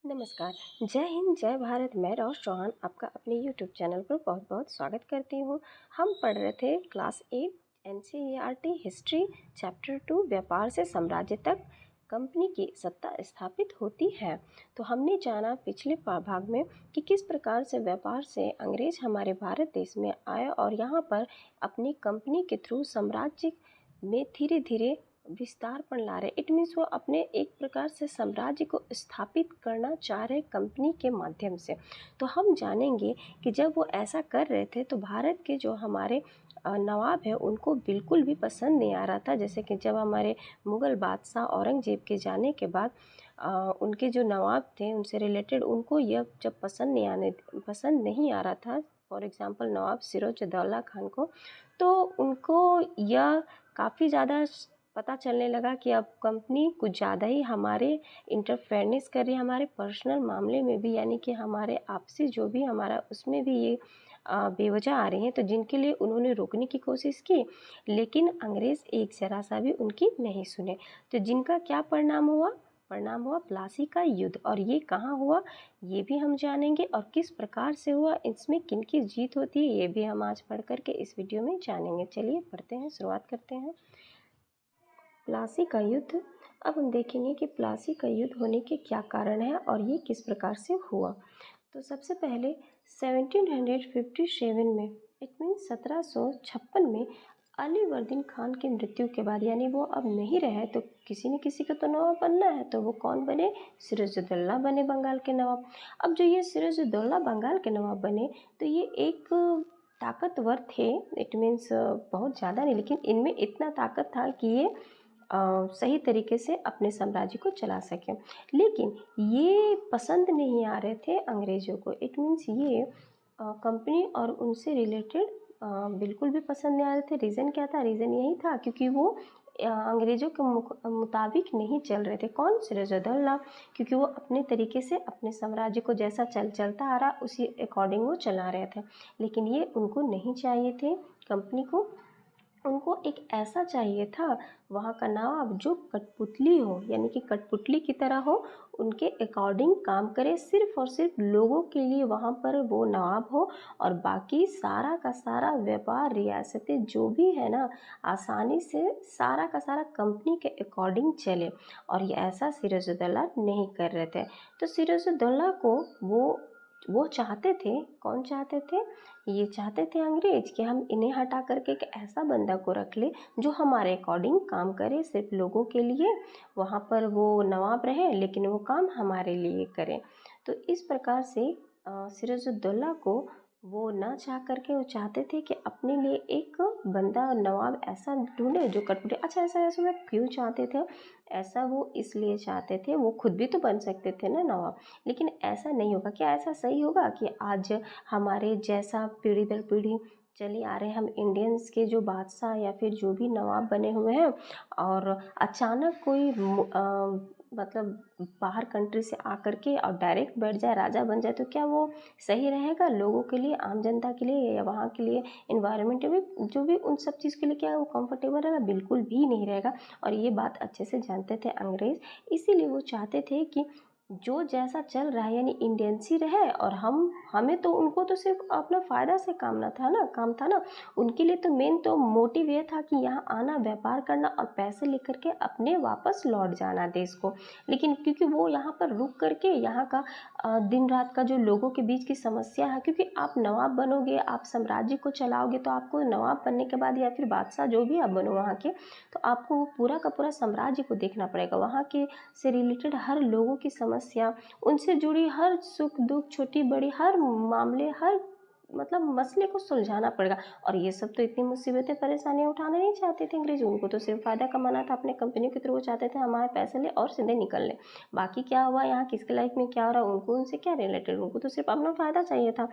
नमस्कार। जय हिंद, जय भारत। मैं रौश चौहान आपका अपने यूट्यूब चैनल पर बहुत बहुत स्वागत करती हूँ। हम पढ़ रहे थे क्लास 8 NCERT हिस्ट्री चैप्टर 2 व्यापार से साम्राज्य तक कंपनी की सत्ता स्थापित होती है। तो हमने जाना पिछले भाग में कि किस प्रकार से व्यापार से अंग्रेज हमारे भारत देश में आए और यहाँ पर अपनी कंपनी के थ्रू साम्राज्य में धीरे धीरे विस्तारपन ला रहे। इट मीन्स वो अपने एक प्रकार से साम्राज्य को स्थापित करना चाह रहे कंपनी के माध्यम से। तो हम जानेंगे कि जब वो ऐसा कर रहे थे तो भारत के जो हमारे नवाब है उनको बिल्कुल भी पसंद नहीं आ रहा था। जैसे कि जब हमारे मुग़ल बादशाह औरंगज़ेब के जाने के बाद उनके जो नवाब थे उनसे रिलेटेड उनको यह जब पसंद नहीं आ रहा था, फॉर एग्ज़ाम्पल नवाब सिराजुद्दौला खान को, तो उनको यह काफ़ी ज़्यादा पता चलने लगा कि अब कंपनी कुछ ज़्यादा ही हमारे इंटरफेरेंस कर रही है, हमारे पर्सनल मामले में भी, यानी कि हमारे आपसी जो भी हमारा उसमें भी ये बेवजह आ रही हैं। तो जिनके लिए उन्होंने रोकने की कोशिश की, लेकिन अंग्रेज़ एक ज़रा सा भी उनकी नहीं सुने। तो जिनका क्या परिणाम हुआ प्लासी का युद्ध। और ये कहाँ हुआ ये भी हम जानेंगे, और किस प्रकार से हुआ, इसमें किनकी जीत होती है ये भी हम आज पढ़ करके इस वीडियो में जानेंगे। चलिए पढ़ते हैं, शुरुआत करते हैं। प्लासी का युद्ध। अब हम देखेंगे कि प्लासी का युद्ध होने के क्या कारण है और ये किस प्रकार से हुआ। तो सबसे पहले 1757 में, इट मीन्स 1756 में अलीवर्दीन खान की मृत्यु के बाद, यानी वो अब नहीं रहे तो किसी न किसी को तो नवाब बनना है, तो वो कौन बने? सिराजुद्दौला बने बंगाल के नवाब। अब जो ये सिराजुद्दौला बंगाल के नवाब बने तो ये एक ताकतवर थे। इट मीन्स बहुत ज़्यादा नहीं, लेकिन इनमें इतना ताकत था कि ये सही तरीके से अपने साम्राज्य को चला सकें। लेकिन ये पसंद नहीं आ रहे थे अंग्रेज़ों को। इट मीन्स ये कंपनी और उनसे रिलेटेड बिल्कुल भी पसंद नहीं आ रहे थे। रीज़न क्या था? रीज़न यही था क्योंकि वो अंग्रेज़ों के मुताबिक नहीं चल रहे थे। कौन? सिराजुद्दौला। क्योंकि वो अपने तरीके से अपने साम्राज्य को जैसा चलता आ रहा उसी अकॉर्डिंग वो चला रहे थे। लेकिन ये उनको नहीं चाहिए थे कंपनी को। उनको एक ऐसा चाहिए था वहाँ का नवाब जो कठपुतली हो, यानी कि कठपुतली की तरह हो, उनके अकॉर्डिंग काम करे, सिर्फ और सिर्फ लोगों के लिए वहाँ पर वो नवाब हो, और बाकी सारा का सारा व्यापार रियासतें जो भी है ना, आसानी से सारा का सारा कंपनी के अकॉर्डिंग चले। और ये ऐसा सिराजुद्दौला नहीं कर रहे थे। तो सिराजुद्दौला को वो चाहते थे। कौन चाहते थे? ये चाहते थे अंग्रेज कि हम इन्हें हटा करके एक ऐसा बंदा को रख ले जो हमारे अकॉर्डिंग काम करे, सिर्फ लोगों के लिए वहाँ पर वो नवाब रहे लेकिन वो काम हमारे लिए करे। तो इस प्रकार से सिराजुद्दौला को वो ना चाह करके वो चाहते थे कि अपने लिए एक बंदा नवाब ऐसा ढूंढे जो कठपुतली। अच्छा, ऐसा वो क्यों चाहते थे? ऐसा वो इसलिए चाहते थे, वो खुद भी तो बन सकते थे ना नवाब, लेकिन ऐसा नहीं होगा। क्या ऐसा सही होगा कि आज हमारे जैसा पीढ़ी दर पीढ़ी चले आ रहे हम इंडियंस के जो बादशाह या फिर जो भी नवाब बने हुए हैं, और अचानक कोई मतलब बाहर कंट्री से आकर के और डायरेक्ट बैठ जाए, राजा बन जाए, तो क्या वो सही रहेगा लोगों के लिए, आम जनता के लिए, या वहाँ के लिए इन्वायरमेंट में जो भी उन सब चीज़ के लिए क्या वो कंफर्टेबल रहेगा? बिल्कुल भी नहीं रहेगा। और ये बात अच्छे से जानते थे अंग्रेज़, इसीलिए वो चाहते थे कि जो जैसा चल रहा है यानी इंडियंसी रहे, और हमें तो उनको तो सिर्फ अपना फ़ायदा से काम था ना। उनके लिए तो मेन तो मोटिव ये था कि यहाँ आना, व्यापार करना और पैसे लेकर के अपने वापस लौट जाना देश को। लेकिन क्योंकि वो यहाँ पर रुक करके यहाँ का दिन रात का जो लोगों के बीच की समस्या है, क्योंकि आप नवाब बनोगे, आप साम्राज्य को चलाओगे, तो आपको नवाब बनने के बाद या फिर बादशाह जो भी आप बनो वहाँ के, तो आपको वो पूरा का पूरा साम्राज्य को देखना पड़ेगा। वहाँ के से रिलेटेड हर लोगों की समस्या, उनसे जुड़ी हर सुख दुख, छोटी बड़ी हर मामले, हर मतलब मसले को सुलझाना पड़ेगा। और ये सब तो इतनी मुसीबतें परेशानियाँ उठाना नहीं चाहते थे अंग्रेज। उनको तो सिर्फ फ़ायदा कमाना था अपने कंपनी के थ्रू। वो चाहते थे हमारे पैसे ले और सीधे निकल ले। बाकी क्या हुआ यहाँ, किसके लाइफ में क्या हो रहा है, उनको उनसे क्या रिलेटेड, उनको तो सिर्फ अपना फ़ायदा चाहिए था।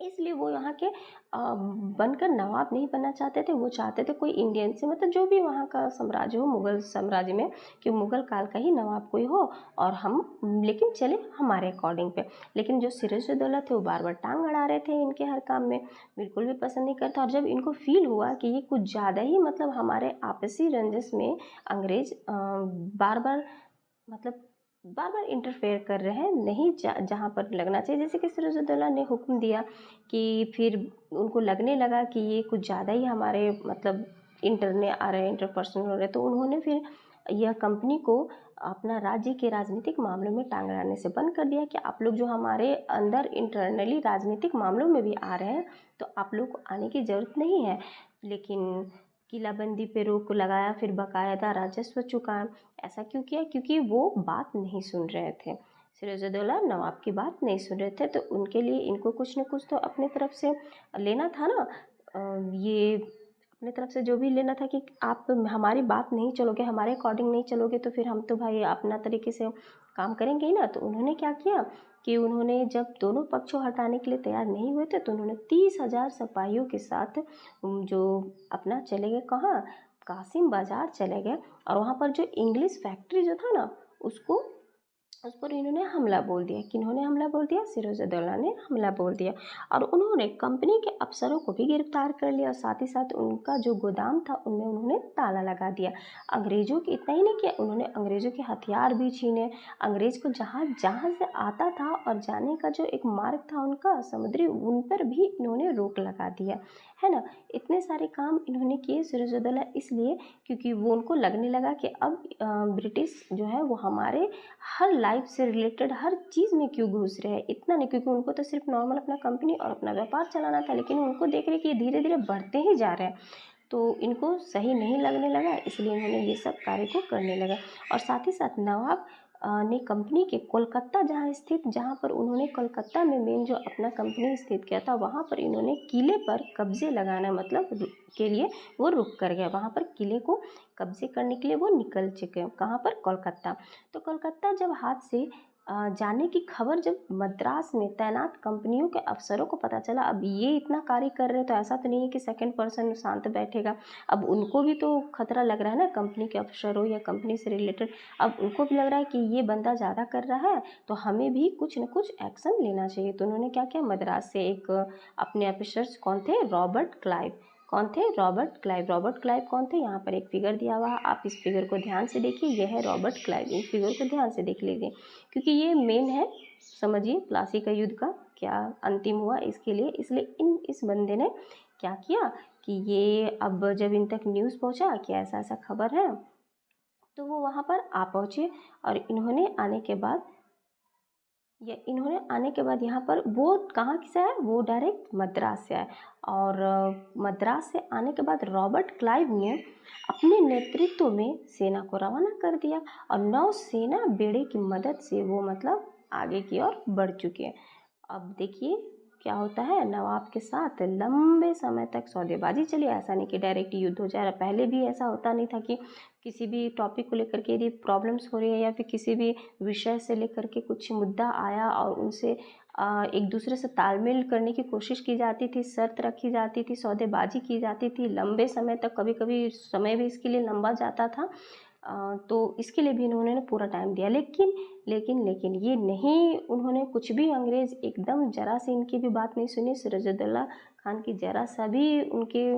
इसलिए वो यहाँ के बनकर नवाब नहीं बनना चाहते थे। वो चाहते थे कोई इंडियन से, मतलब जो भी वहाँ का साम्राज्य हो, मुग़ल साम्राज्य में, कि मुग़ल काल का ही नवाब कोई हो, और हम लेकिन चले हमारे अकॉर्डिंग पे। लेकिन जो सिराजुद्दौला थे वो बार बार टांग अड़ा रहे थे इनके हर काम में, बिल्कुल भी पसंद नहीं करता। और जब इनको फील हुआ कि ये कुछ ज़्यादा ही मतलब हमारे आपसी रंजिश में अंग्रेज बार बार मतलब बार बार इंटरफेयर कर रहे हैं, नहीं जहाँ पर लगना चाहिए। जैसे कि सिराजुद्दौला ने हुक्म दिया कि फिर उनको लगने लगा कि ये कुछ ज़्यादा ही हमारे मतलब इंटरने आ रहे हैं, इंटरपर्सनल हो रहे हैं, तो उन्होंने फिर यह कंपनी को अपना राज्य के राजनीतिक मामलों में टांग अड़ाने से बंद कर दिया कि आप लोग जो हमारे अंदर इंटरनली राजनीतिक मामलों में भी आ रहे हैं तो आप लोग को आने की ज़रूरत नहीं है। लेकिन किलाबंदी पे रोक लगाया, फिर बाकायदा राजस्व चुकाया। ऐसा क्यों किया? क्योंकि वो बात नहीं सुन रहे थे, सिराजुद्दौला नवाब की बात नहीं सुन रहे थे, तो उनके लिए इनको कुछ न कुछ तो अपने तरफ से लेना था ना। ये अपने तरफ से जो भी लेना था कि आप हमारी बात नहीं चलोगे, हमारे अकॉर्डिंग नहीं चलोगे, तो फिर हम तो भाई अपना तरीके से काम करेंगे ही ना। तो उन्होंने क्या किया कि उन्होंने जब दोनों पक्षों हटाने के लिए तैयार नहीं हुए थे तो उन्होंने 30,000 सिपाहियों के साथ जो अपना चले गए कहाँ, कासिम बाज़ार चले गए। और वहाँ पर जो इंग्लिश फैक्ट्री जो था ना उसको, उस पर इन्होंने हमला बोल दिया। किन्होंने हमला बोल दिया? सिराजुद्दौला ने हमला बोल दिया। और उन्होंने कंपनी के अफसरों को भी गिरफ्तार कर लिया और साथ ही साथ उनका जो गोदाम था उनमें उन्होंने ताला लगा दिया। अंग्रेज़ों की इतना ही नहीं किया, उन्होंने अंग्रेज़ों के हथियार भी छीने। अंग्रेज़ को जहाँ जहाँ से आता था और जाने का जो एक मार्ग था उनका समुद्री, उन पर भी इन्होंने रोक लगा दिया, है ना। इतने सारे काम इन्होंने किए सिराजुद्दौला इसलिए क्योंकि वो उनको लगने लगा कि अब ब्रिटिश जो है वो हमारे हर लाइफ से रिलेटेड हर चीज़ में क्यों घुस रहे हैं। इतना नहीं, क्योंकि उनको तो सिर्फ नॉर्मल अपना कंपनी और अपना व्यापार चलाना था, लेकिन उनको देख रहे कि ये धीरे धीरे बढ़ते ही जा रहे हैं, तो इनको सही नहीं लगने लगा, इसलिए उन्होंने ये सब कार्य को करने लगा। और साथ ही साथ नवाब ने कंपनी के कोलकाता जहाँ पर उन्होंने कोलकाता में मेन जो अपना कंपनी स्थित किया था वहाँ पर इन्होंने किले पर कब्जे लगाना मतलब के लिए वो रुक कर गया। वहाँ पर किले को कब्जे करने के लिए वो निकल चुके। कहाँ पर? कोलकाता। तो कोलकाता जब हाथ से जाने की खबर जब मद्रास में तैनात कंपनियों के अफसरों को पता चला, अब ये इतना कार्य कर रहे हैं तो ऐसा तो नहीं है कि सेकंड पर्सन शांत बैठेगा। अब उनको भी तो खतरा लग रहा है ना, कंपनी के अफसर हो या कंपनी से रिलेटेड, अब उनको भी लग रहा है कि ये बंदा ज़्यादा कर रहा है तो हमें भी कुछ न कुछ एक्शन लेना चाहिए। तो उन्होंने क्या किया, मद्रास से एक अपने अफसर्स कौन थे? Robert Clive. कौन थे? Robert Clive. रॉबर्ट क्लाइव कौन थे? यहाँ पर एक फिगर दिया हुआ है, आप इस फिगर को ध्यान से देखिए, यह है रॉबर्ट क्लाइव। इन फिगर को ध्यान से देख लीजिए क्योंकि ये मेन है, समझिए प्लासी का युद्ध का क्या अंतिम हुआ इसके लिए। इसलिए इस बंदे ने क्या किया कि ये अब जब इन तक न्यूज़ पहुंचा कि ऐसा ऐसा खबर है तो वो वहाँ पर आ पहुँचे। और इन्होंने आने के बाद यहाँ पर वो कहाँ से आए? वो डायरेक्ट मद्रास से आए। और मद्रास से आने के बाद रॉबर्ट क्लाइव ने अपने नेतृत्व में सेना को रवाना कर दिया और नौसेना बेड़े की मदद से वो मतलब आगे की ओर बढ़ चुके हैं। अब देखिए क्या होता है, नवाब के साथ लंबे समय तक सौदेबाजी चली। ऐसा नहीं कि डायरेक्ट युद्ध हो जाए, पहले भी ऐसा होता नहीं था कि किसी भी टॉपिक को लेकर के यदि प्रॉब्लम्स हो रही है या फिर किसी भी विषय से लेकर के कुछ मुद्दा आया और उनसे एक दूसरे से तालमेल करने की कोशिश की जाती थी, शर्त रखी जाती थी, सौदेबाजी की जाती थी लंबे समय तक, कभी कभी समय भी इसके लिए लंबा जाता था। तो इसके लिए भी इन्होंने पूरा टाइम दिया। लेकिन ये नहीं, उन्होंने कुछ भी अंग्रेज़ एकदम ज़रा से इनकी भी बात नहीं सुनी। सिराजुद्दौला खान की ज़रा सा भी उनके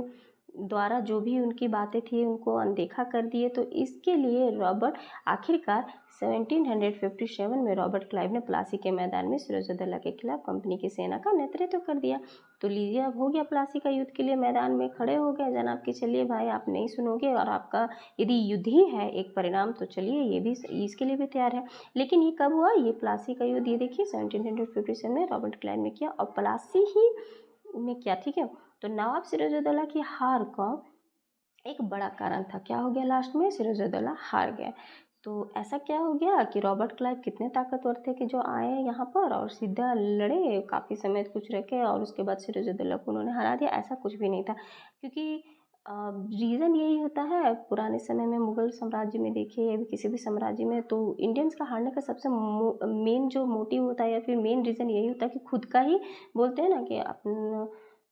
द्वारा जो भी उनकी बातें थी उनको अनदेखा कर दिए। तो इसके लिए रॉबर्ट आखिरकार 1757 में रॉबर्ट क्लाइव ने प्लासी के मैदान में सिराजुद्दौला के खिलाफ कंपनी की सेना का नेतृत्व कर दिया। तो लीजिए अब हो गया, प्लासी का युद्ध के लिए मैदान में खड़े हो गए जनाब कि चलिए भाई आप नहीं सुनोगे और आपका यदि युद्ध ही है एक परिणाम तो चलिए ये भी इसके लिए भी तैयार है। लेकिन ये कब हुआ? ये प्लासी का युद्ध, ये देखिए 1757 में रॉबर्ट क्लाइव ने किया और प्लासी ही में किया, ठीक है। तो नवाब सिराजुद्दौला की हार का एक बड़ा कारण था, क्या हो गया लास्ट में? सिराजुद्दौला हार गए। तो ऐसा क्या हो गया कि रॉबर्ट क्लाइव कितने ताकतवर थे कि जो आए यहाँ पर और सीधा लड़े काफ़ी समय कुछ रखे और उसके बाद सिराजुद्दौला को उन्होंने हरा दिया? ऐसा कुछ भी नहीं था, क्योंकि रीज़न यही होता है पुराने समय में मुग़ल साम्राज्य में देखिए या किसी भी साम्राज्य में, तो इंडियंस का हारने का सबसे मेन जो मोटिव होता है या फिर मेन रीज़न यही होता है कि खुद का ही, बोलते हैं ना कि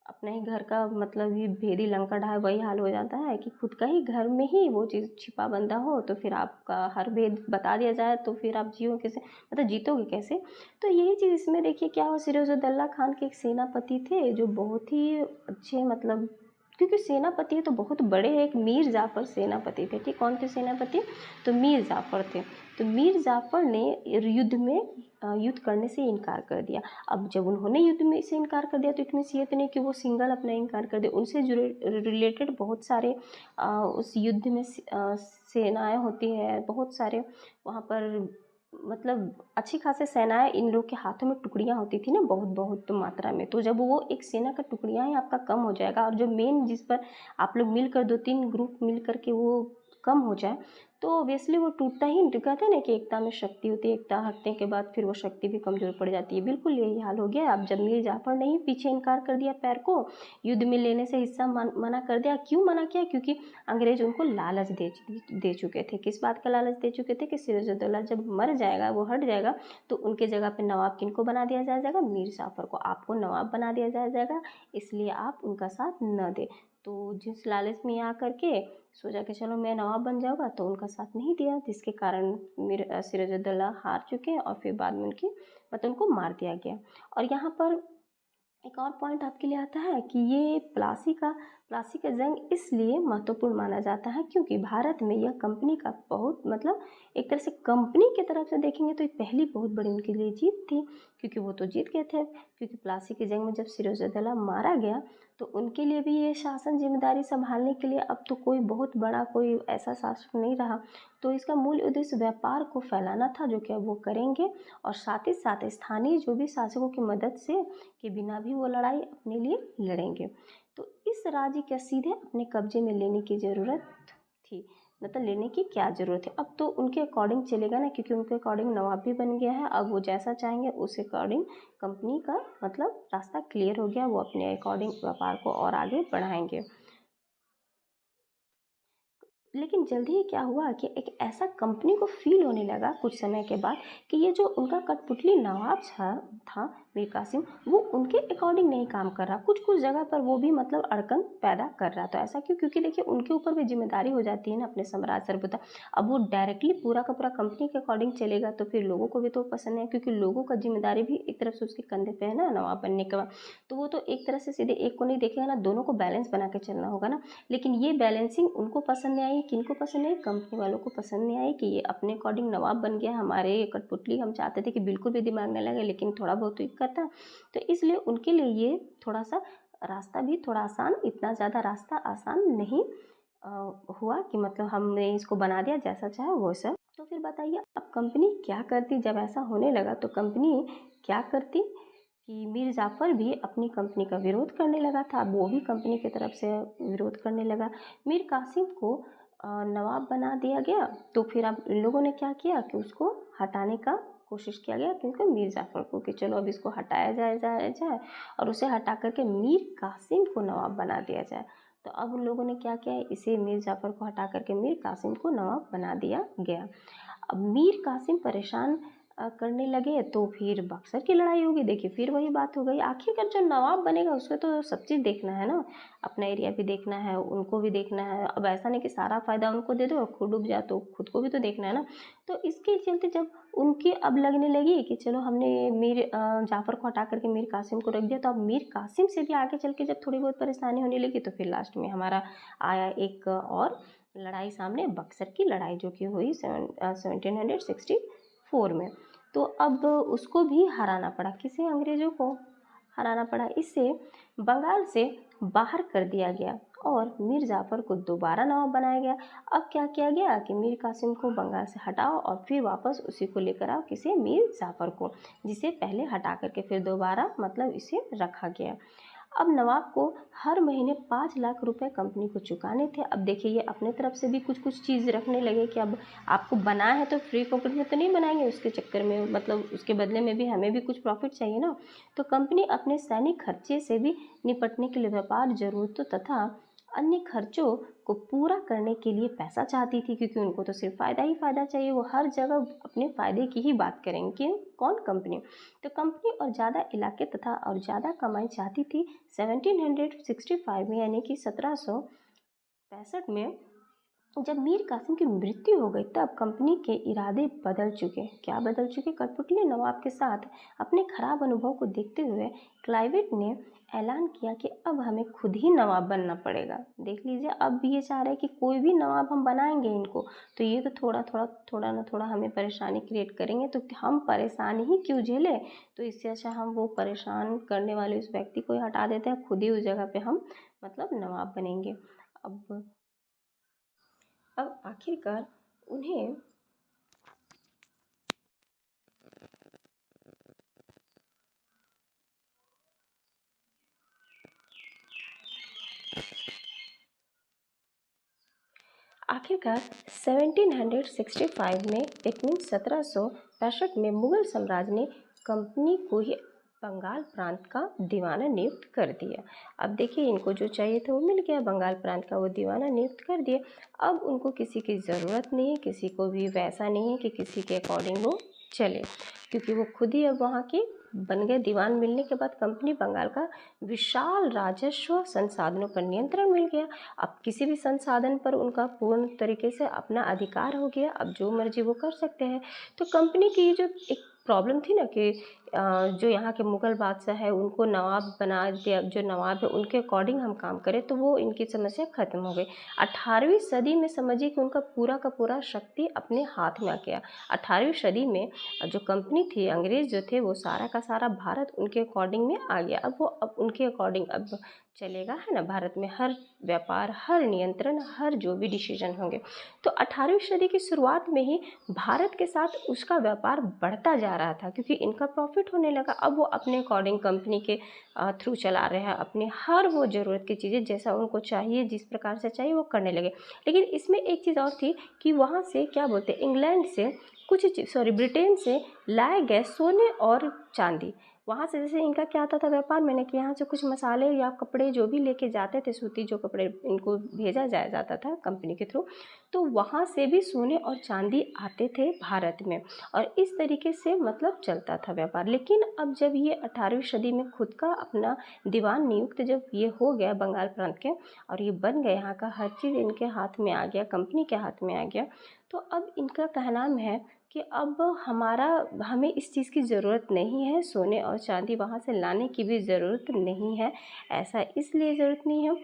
अपना ही घर का मतलब ही भेदी लंका ढाए, वही हाल हो जाता है कि खुद का ही घर में ही वो चीज़ छिपा बंदा हो तो फिर आपका हर भेद बता दिया जाए तो फिर आप जियो कैसे, मतलब जीतोगे कैसे। तो यही चीज़ इसमें देखिए क्या हो, सिराजुद्दौला खान के एक सेनापति थे जो बहुत ही अच्छे, मतलब क्योंकि सेनापति है तो बहुत बड़े एक मीर जाफ़र सेनापति थे, ठीक। कौन थे सेनापति? तो मीर जाफ़र थे। तो तो मीर जाफ़र ने युद्ध करने से इनकार कर दिया। अब जब उन्होंने युद्ध में से इनकार कर दिया तो इट मीन्स ये तो नहीं कि वो सिंगल अपना इनकार कर दे, उनसे जुड़े रिलेटेड बहुत सारे उस युद्ध में सेनाएँ होती हैं, बहुत सारे वहाँ पर मतलब अच्छी खासी सेनाएँ इन लोग के हाथों में टुकड़ियाँ होती थी ना, बहुत बहुत मात्रा में। तो जब वो एक सेना का टुकड़ियाँ ही आपका कम हो जाएगा और जो मेन जिस पर आप लोग मिलकर 2-3 ग्रुप मिल कर के वो कम हो जाए तो ऑब्वियसली वो टूटता ही नहीं। कहते हैं ना कि एकता में शक्ति होती है, एकता हटने के बाद फिर वो शक्ति भी कमज़ोर पड़ जाती है। बिल्कुल यही हाल हो गया। अब जब मीर जाफ़र ने ही पीछे इनकार कर दिया पैर को, युद्ध में लेने से हिस्सा मना कर दिया। क्यों मना किया? क्योंकि अंग्रेज़ उनको लालच दे चुके थे। किस बात का लालच दे चुके थे कि सिराजुद्दौला जब मर जाएगा, वो हट जाएगा, तो उनके जगह पे नवाब किनको बना दिया जाएगा? मीर जाफ़र को। आपको नवाब बना दिया जाएगा, इसलिए आप उनका साथ न दें। तो जिस लालच में आकर के सोचा कि चलो मैं नवाब बन जाऊँगा, तो उनका साथ नहीं दिया, जिसके कारण सिराजुद्दौला हार चुके और फिर बाद में उनको मार दिया गया। और यहाँ पर एक और पॉइंट आपके लिए आता है कि ये प्लासी का जंग इसलिए महत्वपूर्ण माना जाता है क्योंकि भारत में यह कंपनी का बहुत एक तरह से कंपनी की तरफ से देखेंगे तो ये पहली बहुत बड़ी उनके लिए जीत थी, क्योंकि वो तो जीत गए थे। क्योंकि प्लासी की जंग में जब सिराजुद्दौला मारा गया तो उनके लिए भी ये शासन जिम्मेदारी संभालने के लिए अब तो कोई बहुत बड़ा कोई ऐसा शासक नहीं रहा, तो इसका मूल उद्देश्य व्यापार को फैलाना था, जो कि अब वो करेंगे। और साथ ही साथ स्थानीय जो भी शासकों की मदद से के बिना भी वो लड़ाई अपने लिए लड़ेंगे। तो इस राज्य का सीधे अपने कब्जे में लेने की ज़रूरत थी, लेने की क्या ज़रूरत है? अब तो उनके अकॉर्डिंग चलेगा ना, क्योंकि उनके अकॉर्डिंग नवाब भी बन गया है। अब वो जैसा चाहेंगे उस अकॉर्डिंग कंपनी का रास्ता क्लियर हो गया, वो अपने अकॉर्डिंग व्यापार को और आगे बढ़ाएंगे। लेकिन जल्दी ही क्या हुआ कि एक ऐसा कंपनी को फील होने लगा कुछ समय के बाद कि ये जो उनका कठपुतली नवाब था मीर कासिम, वो उनके अकॉर्डिंग नहीं काम कर रहा। कुछ कुछ जगह पर वो भी अड़कन पैदा कर रहा। तो ऐसा क्यों? क्योंकि देखिए उनके ऊपर भी जिम्मेदारी हो जाती है ना अपने साम्राज्य सरबुता। अब वो डायरेक्टली पूरा का पूरा कंपनी के अकॉर्डिंग चलेगा तो फिर लोगों को भी तो पसंद है, क्योंकि लोगों का जिम्मेदारी भी एक तरफ से उसके कंधे पे है ना नवाब बनने के बाद। तो वो तो एक तरह से सीधे एक को नहीं देखेगा ना, दोनों को बैलेंस बना के चलना होगा ना। लेकिन ये बैलेंसिंग उनको पसंद नहीं आई। किनको पसंद नहीं? कंपनी वालों को पसंद नहीं आई कि ये अपने अकॉर्डिंग नवाब बन गया, हमारे कठपुतली। हम चाहते थे कि बिल्कुल भी दिमाग न लगे, लेकिन थोड़ा बहुत तो करता। तो इसलिए उनके लिए ये थोड़ा सा रास्ता भी थोड़ा आसान, इतना ज़्यादा रास्ता आसान नहीं हुआ कि हमने इसको बना दिया जैसा चाहे वैसा। तो फिर बताइए अब कंपनी क्या करती? जब ऐसा होने लगा तो कंपनी क्या करती कि मीर जाफ़र भी अपनी कंपनी का विरोध करने लगा था। वो भी कंपनी की तरफ से विरोध करने लगा। मीर कासिम को नवाब बना दिया गया। तो फिर अब इन लोगों ने क्या किया कि उसको हटाने का कोशिश किया गया, क्योंकि मीर जाफ़र को, कि चलो अब इसको हटाया जाए और उसे हटा करके मीर कासिम को नवाब बना दिया जाए। तो अब उन लोगों ने क्या किया, इसे मीर जाफ़र को हटा करके मीर कासिम को नवाब बना दिया गया। अब मीर कासिम परेशान करने लगे तो फिर बक्सर की लड़ाई होगी। देखिए फिर वही बात हो गई। आखिरकार जो नवाब बनेगा उसको तो सब चीज़ देखना है ना, अपना एरिया भी देखना है, उनको भी देखना है। अब ऐसा नहीं कि सारा फ़ायदा उनको दे दो और खुद डूब जाए, तो खुद को भी तो देखना है ना। तो इसके चलते जब उनकी अब लगने लगी कि चलो हमने मीर जाफ़र को हटा करके मीर कासिम को रख दिया, तो अब मीर कासिम से भी आगे चल के जब थोड़ी बहुत परेशानी होने लगी तो फिर लास्ट में हमारा आया एक और लड़ाई सामने, बक्सर की लड़ाई, जो कि हुई 1764 में। तो अब उसको भी हराना पड़ा। किसे? अंग्रेज़ों को हराना पड़ा। इससे बंगाल से बाहर कर दिया गया और मीर जाफ़र को दोबारा नवाब बनाया गया। अब क्या किया गया कि मीर कासिम को बंगाल से हटाओ और फिर वापस उसी को लेकर आओ। किसे? मीर जाफ़र को, जिसे पहले हटा करके फिर दोबारा इसे रखा गया। अब नवाब को हर महीने 5 लाख रुपए कंपनी को चुकाने थे। अब देखिए ये अपने तरफ से भी कुछ कुछ चीज़ रखने लगे कि अब आपको बना है तो फ्री पॉकेट में तो नहीं बनाएंगे, उसके चक्कर में उसके बदले में भी हमें भी कुछ प्रॉफिट चाहिए ना। तो कंपनी अपने सैनिक खर्चे से भी निपटने के लिए व्यापार जरूरतों तथा अन्य खर्चों को पूरा करने के लिए पैसा चाहती थी, क्योंकि उनको तो सिर्फ फ़ायदा ही फ़ायदा चाहिए। वो हर जगह अपने फ़ायदे की ही बात करेंगे। कौन? कंपनी। तो कंपनी और ज़्यादा इलाके तथा और ज़्यादा कमाई चाहती थी। 1765 में यानी कि 1765 में जब मीर कासिम की मृत्यु हो गई तब कंपनी के इरादे बदल चुके। क्या बदल चुके? कठपुतली नवाब के साथ अपने खराब अनुभव को देखते हुए क्लाइवेट ने ऐलान किया कि अब हमें खुद ही नवाब बनना पड़ेगा। देख लीजिए, अब ये चाह रहे हैं कि कोई भी नवाब हम बनाएंगे इनको, तो ये तो थोड़ा ना थोड़ा हमें परेशानी क्रिएट करेंगे, तो हम परेशानी ही क्यों झेलें। तो इससे अच्छा हम वो परेशान करने वाले उस व्यक्ति को ही हटा देते हैं, खुद ही उस जगह पे हम मतलब नवाब बनेंगे। अब आखिरकार उन्हें आखिरकार 1765 में, इट मीन 1765 में मुगल साम्राज्य ने कंपनी को ही बंगाल प्रांत का दीवाना नियुक्त कर दिया। अब देखिए, इनको जो चाहिए था वो मिल गया, बंगाल प्रांत का वो दीवाना नियुक्त कर दिया। अब उनको किसी की ज़रूरत नहीं है, किसी को भी वैसा नहीं है कि किसी के अकॉर्डिंग वो चले, क्योंकि वो खुद ही अब वहाँ के बन गए। दीवान मिलने के बाद कंपनी बंगाल का विशाल राजस्व संसाधनों पर नियंत्रण मिल गया। अब किसी भी संसाधन पर उनका पूर्ण तरीके से अपना अधिकार हो गया, अब जो मर्जी वो कर सकते हैं। तो कंपनी की ये जो एक प्रॉब्लम थी ना कि जो यहाँ के मुग़ल बादशाह है उनको नवाब बना दिया, जो नवाब है उनके अकॉर्डिंग हम काम करें, तो वो इनकी समस्या ख़त्म हो गई। 18वीं सदी में समझिए कि उनका पूरा का पूरा शक्ति अपने हाथ में आ गया। 18वीं सदी में जो कंपनी थी, अंग्रेज़ जो थे, वो सारा का सारा भारत उनके अकॉर्डिंग में आ गया। अब उनके अकॉर्डिंग अब चलेगा, है ना, भारत में हर व्यापार, हर नियंत्रण, हर जो भी डिसीजन होंगे। तो 18वीं सदी की शुरुआत में ही भारत के साथ उसका व्यापार बढ़ता जा रहा था, क्योंकि इनका प्रॉफिट होने लगा। अब वो अपने अकॉर्डिंग कंपनी के थ्रू चला रहे हैं, अपनी हर वो ज़रूरत की चीज़ें जैसा उनको चाहिए, जिस प्रकार से चाहिए वो करने लगे। लेकिन इसमें एक चीज़ और थी कि वहाँ से क्या बोलते हैं, इंग्लैंड से ब्रिटेन से लाए गए सोने और चांदी, वहाँ से जैसे इनका क्या आता था व्यापार में कि यहाँ से कुछ मसाले या कपड़े जो भी लेके जाते थे, सूती जो कपड़े इनको भेजा जाता था कंपनी के थ्रू, तो वहाँ से भी सोने और चांदी आते थे भारत में, और इस तरीके से मतलब चलता था व्यापार। लेकिन अब जब ये 18वीं सदी में खुद का अपना दीवान नियुक्त जब ये हो गया बंगाल प्रांत के, और ये बन गए, यहाँ का हर चीज़ इनके हाथ में आ गया, कंपनी के हाथ में आ गया, तो अब इनका कहना है कि अब हमें इस चीज़ की ज़रूरत नहीं है, सोने और चांदी वहाँ से लाने की भी ज़रूरत नहीं है। ऐसा इसलिए ज़रूरत नहीं है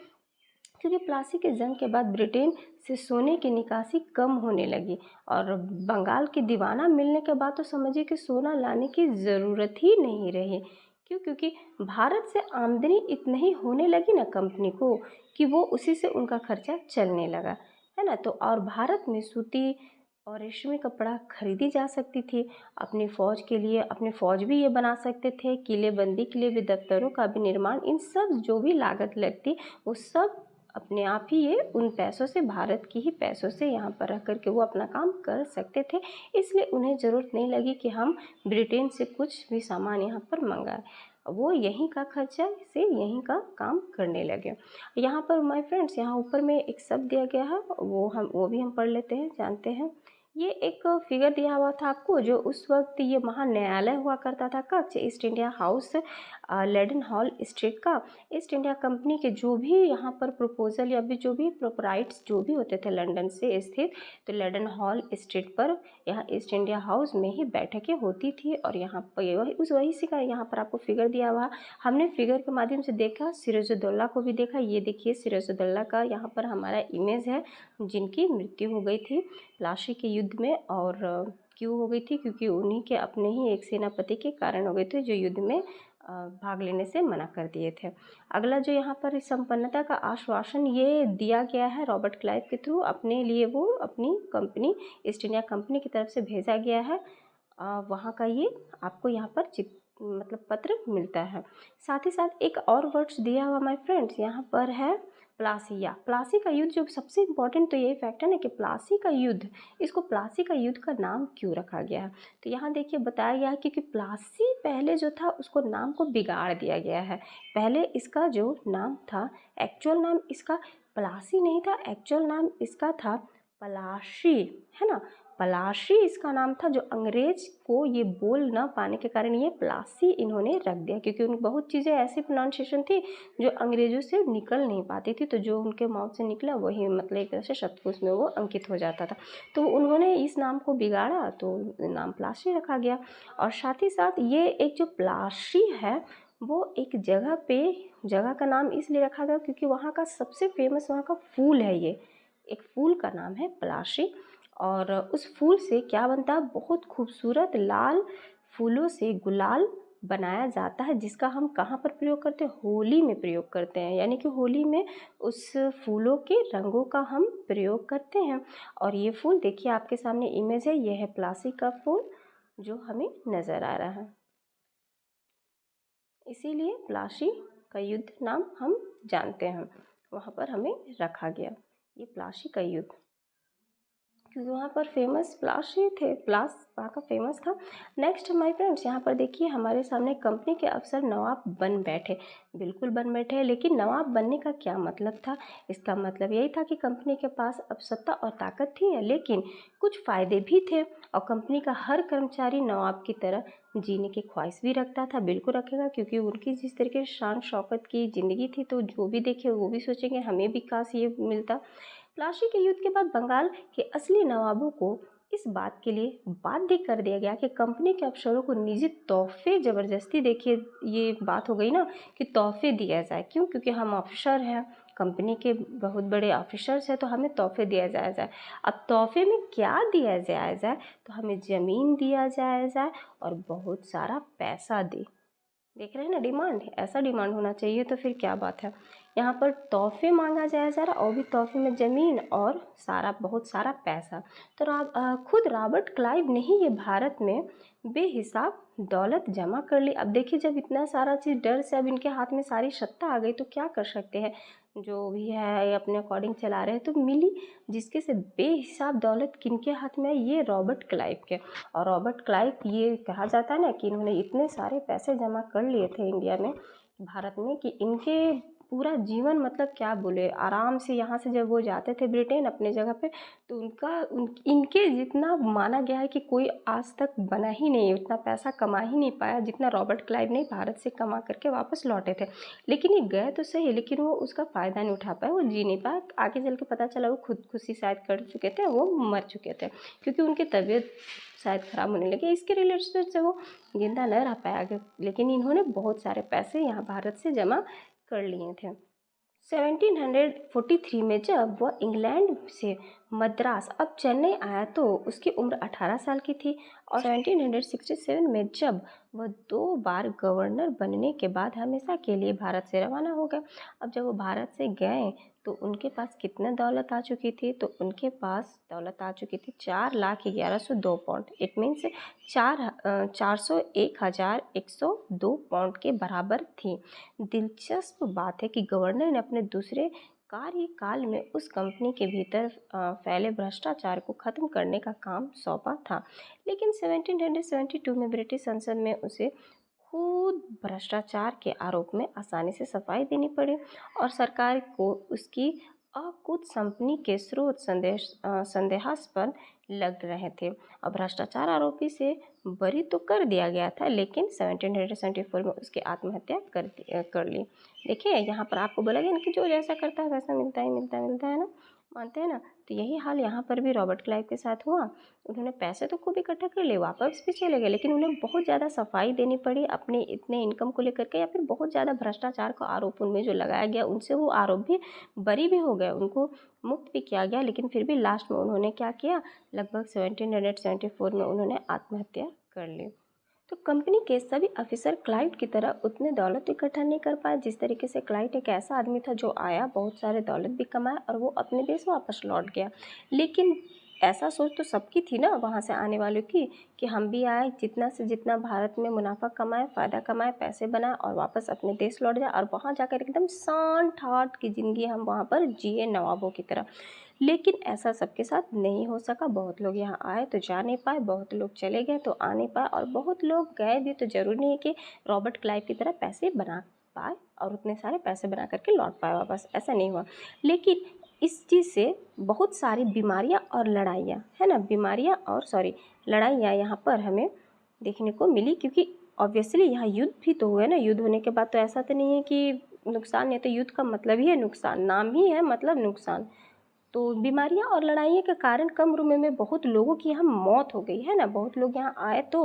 क्योंकि प्लासी के जंग के बाद ब्रिटेन से सोने की निकासी कम होने लगी, और बंगाल के दीवाना मिलने के बाद तो समझिए कि सोना लाने की ज़रूरत ही नहीं रही। क्यों? क्योंकि भारत से आमदनी इतनी ही होने लगी ना कंपनी को कि वो उसी से उनका खर्चा चलने लगा, है ना। तो और भारत में सूती और रेशमी कपड़ा खरीदी जा सकती थी। अपनी फ़ौज के लिए अपनी फ़ौज भी ये बना सकते थे, किलेबंदी के लिए भी, दफ्तरों का भी निर्माण, इन सब जो भी लागत लगती वो सब अपने आप ही ये उन पैसों से, भारत की ही पैसों से यहाँ पर रह कर के वो अपना काम कर सकते थे। इसलिए उन्हें ज़रूरत नहीं लगी कि हम ब्रिटेन से कुछ भी सामान यहाँ पर मंगाएं, वो यहीं का खर्चा से यहीं का काम करने लगे। यहाँ पर माय फ्रेंड्स, यहाँ ऊपर में एक शब्द दिया गया है, वो भी हम पढ़ लेते हैं, जानते हैं। ये एक फिगर दिया हुआ था आपको, जो उस वक्त ये महान्यायालय हुआ करता था कक्ष, East India House, Leadenhall Street का। ईस्ट इंडिया कंपनी के जो भी यहाँ पर प्रपोजल या भी जो भी प्रोपराइट्स जो भी होते थे लंदन से स्थित, तो लेडन हॉल स्ट्रीट पर यहाँ ईस्ट इंडिया हाउस में ही बैठकें होती थी। और यहाँ पर वही सी का यहाँ पर आपको फिगर दिया हुआ, हमने फिगर के माध्यम से देखा, सिराजुद्दौला को भी देखा। ये देखिए सिराजुद्दौला का यहाँ पर हमारा इमेज है, जिनकी मृत्यु हो गई थी प्लासी के युद्ध में। और क्यों हो गई थी? क्योंकि उन्हीं के अपने ही एक सेनापति के कारण हो गए थे, जो युद्ध में भाग लेने से मना कर दिए थे। अगला जो यहाँ पर संपन्नता का आश्वासन ये दिया गया है रॉबर्ट क्लाइव के थ्रू, अपने लिए वो अपनी कंपनी ईस्ट इंडिया कंपनी की तरफ से भेजा गया है। वहाँ का ये आपको यहाँ पर मतलब पत्र मिलता है। साथ ही साथ एक और वर्ड्स दिया हुआ माय फ्रेंड्स, यहाँ पर है प्लासी का युद्ध। जो सबसे इम्पोर्टेंट तो यही फैक्ट है ना कि प्लासी का युद्ध, इसको प्लासी का युद्ध का नाम क्यों रखा गया है, तो यहाँ देखिए बताया गया है क्योंकि प्लासी पहले जो था उसको नाम को बिगाड़ दिया गया है। पहले इसका जो नाम था, एक्चुअल नाम इसका प्लासी नहीं था, एक्चुअल नाम इसका था पलाशी, है ना। पलाशी इसका नाम था, जो अंग्रेज को ये बोल ना पाने के कारण ये प्लासी इन्होंने रख दिया, क्योंकि उन बहुत चीज़ें ऐसी प्रोनाउंसिएशन थी जो अंग्रेजों से निकल नहीं पाती थी, तो जो उनके माउथ से निकला वही मतलब एक तरह से शतकोश में वो अंकित हो जाता था। तो उन्होंने इस नाम को बिगाड़ा तो नाम प्लासी रखा गया। और साथ ही साथ ये एक जो प्लासी है वो एक जगह का नाम इसलिए रखा गया क्योंकि वहाँ का सबसे फेमस वहाँ का फूल है, ये एक फूल का नाम है प्लासी। और उस फूल से क्या बनता है, बहुत खूबसूरत लाल फूलों से गुलाल बनाया जाता है, जिसका हम कहाँ पर प्रयोग करते हैं, होली में प्रयोग करते हैं। यानी कि होली में उस फूलों के रंगों का हम प्रयोग करते हैं। और ये फूल देखिए आपके सामने इमेज है, ये है प्लासी का फूल जो हमें नज़र आ रहा है। इसीलिए प्लासी का युद्ध नाम हम जानते हैं, वहाँ पर हमें रखा गया ये प्लासी का युद्ध, क्योंकि वहाँ पर फेमस प्लासी थे, प्लास वहाँ का फेमस था। नेक्स्ट माय फ्रेंड्स, यहाँ पर देखिए हमारे सामने कंपनी के अफसर नवाब बन बैठे। बिल्कुल बन बैठे, लेकिन नवाब बनने का क्या मतलब था? इसका मतलब यही था कि कंपनी के पास अब सत्ता और ताकत थी, लेकिन कुछ फ़ायदे भी थे, और कंपनी का हर कर्मचारी नवाब की तरह जीने की ख्वाहिश भी रखता था। बिल्कुल रखेगा, क्योंकि उनकी जिस तरीके से शान शौकत की ज़िंदगी थी, तो जो भी देखे वो भी सोचेंगे हमें भी काश ये मिलता। प्लासी के युद्ध के बाद बंगाल के असली नवाबों को इस बात के लिए बाध्य कर दिया गया कि कंपनी के अफसरों को निजी तोहफे ज़बरदस्ती, देखिए ये बात हो गई ना कि तोहफे दिया जाए। क्यों? क्योंकि हम ऑफिसर हैं, कंपनी के बहुत बड़े ऑफिसर्स हैं, तो हमें तोहफे दिया जाए। अब तोहफे में क्या दिया जाए, तो हमें ज़मीन दिया जाए और बहुत सारा पैसा दे। देख रहे हैं ना डिमांड, ऐसा डिमांड होना चाहिए तो फिर क्या बात है। यहाँ पर तोहफे मांगा जाए ज़रा, और भी तोहफे में ज़मीन और बहुत सारा पैसा। तो खुद रॉबर्ट क्लाइव ने ही ये भारत में बेहिसाब दौलत जमा कर ली। अब देखिए जब इतना सारा चीज़ डर से अब इनके हाथ में सारी सत्ता आ गई तो क्या कर सकते हैं, जो भी है अपने अकॉर्डिंग चला रहे हैं, तो मिली जिसके से बेहिसाब दौलत किनके हाथ में है, ये रॉबर्ट क्लाइव के। और रॉबर्ट क्लाइव, ये कहा जाता है ना कि इन्होंने इतने सारे पैसे जमा कर लिए थे इंडिया में, भारत में, कि इनके पूरा जीवन मतलब क्या बोले, आराम से यहाँ से जब वो जाते थे ब्रिटेन अपने जगह पे, तो इनके जितना माना गया है कि कोई आज तक बना ही नहीं, उतना पैसा कमा ही नहीं पाया जितना रॉबर्ट क्लाइव ने भारत से कमा करके वापस लौटे थे। लेकिन ये गए तो सही, लेकिन वो उसका फ़ायदा नहीं उठा पाए, वो जी नहीं पाए। आगे चल के पता चला वो खुदकुशी शायद कर चुके थे, वो मर चुके थे, क्योंकि उनकी तबीयत शायद ख़राब होने लगी, इसके रिलेटेड से वो जिंदा न रह पाया आगे। लेकिन इन्होंने बहुत सारे पैसे यहाँ भारत से जमा कर लिए थे। 1743 में जब वह इंग्लैंड से मद्रास अब चेन्नई आया तो उसकी उम्र 18 साल की थी। और 1767 में जब वह 2 बार गवर्नर बनने के बाद हमेशा के लिए भारत से रवाना हो गए। अब जब वो भारत से गए तो उनके पास कितना दौलत आ चुकी थी, तो उनके पास दौलत आ चुकी थी 4,11,102 पाउंड। इट मीन्स 401,102 पाउंड के बराबर थी। दिलचस्प बात है कि गवर्नर ने अपने दूसरे कार्यकाल में उस कंपनी के भीतर फैले भ्रष्टाचार को खत्म करने का काम सौंपा था, लेकिन 1772 में ब्रिटिश संसद में उसे खुद भ्रष्टाचार के आरोप में आसानी से सफाई देनी पड़ी, और सरकार को उसकी अकुत कंपनी के स्रोत संदेहास्पद लग रहे थे। अब भ्रष्टाचार आरोपी से बरी तो कर दिया गया था, लेकिन 1774 में उसकी आत्महत्या कर ली। देखिए यहाँ पर आपको बोला गया ना कि जो जैसा करता है वैसा मिलता है ना, मानते हैं ना। तो यही हाल यहाँ पर भी रॉबर्ट क्लाइव के साथ हुआ। उन्होंने पैसे तो खूब इकट्ठा कर लिए, वापस भी चले गए, लेकिन उन्हें बहुत ज़्यादा सफाई देनी पड़ी अपने इतने इनकम को लेकर के, या फिर बहुत ज़्यादा भ्रष्टाचार का आरोप उनमें जो लगाया गया उनसे वो आरोप भी बरी भी हो गए, उनको मुक्त भी किया गया। लेकिन फिर भी लास्ट में उन्होंने क्या किया, लगभग 1774 में उन्होंने आत्महत्या कर ली। तो कंपनी के सभी ऑफिसर क्लाइव की तरह उतने दौलत इकट्ठा नहीं कर पाए जिस तरीके से क्लाइव एक ऐसा आदमी था जो आया, बहुत सारे दौलत भी कमाया और वो अपने देश वापस लौट गया। लेकिन ऐसा सोच तो सबकी थी ना वहाँ से आने वालों की, कि हम भी आए, जितना से जितना भारत में मुनाफा कमाए, फ़ायदा कमाए, पैसे बनाए और वापस अपने देश लौट जाए, और वहाँ जाकर एकदम शान ठाट की ज़िंदगी हम वहाँ पर जिए नवाबों की तरह। लेकिन ऐसा सबके साथ नहीं हो सका। बहुत लोग यहाँ आए तो जा नहीं पाए, बहुत लोग चले गए तो आ नहीं पाए, और बहुत लोग गए भी तो ज़रूरी नहीं है कि रॉबर्ट क्लाइव की तरह पैसे बना पाए और उतने सारे पैसे बना करके लौट पाए वापस, ऐसा नहीं हुआ। लेकिन इस चीज़ से बहुत सारी बीमारियां और लड़ाइयाँ, है ना, बीमारियां और लड़ाइयाँ यहाँ पर हमें देखने को मिली, क्योंकि ऑब्वियसली यहाँ युद्ध भी तो हुए ना। युद्ध होने के बाद तो ऐसा तो नहीं है कि नुकसान नहीं, तो युद्ध का मतलब ही है नुकसान, नाम ही है मतलब नुकसान। तो बीमारियां और लड़ाइयों के कारण कम उम्र में बहुत लोगों की यहाँ मौत हो गई, है ना। बहुत लोग यहाँ आए तो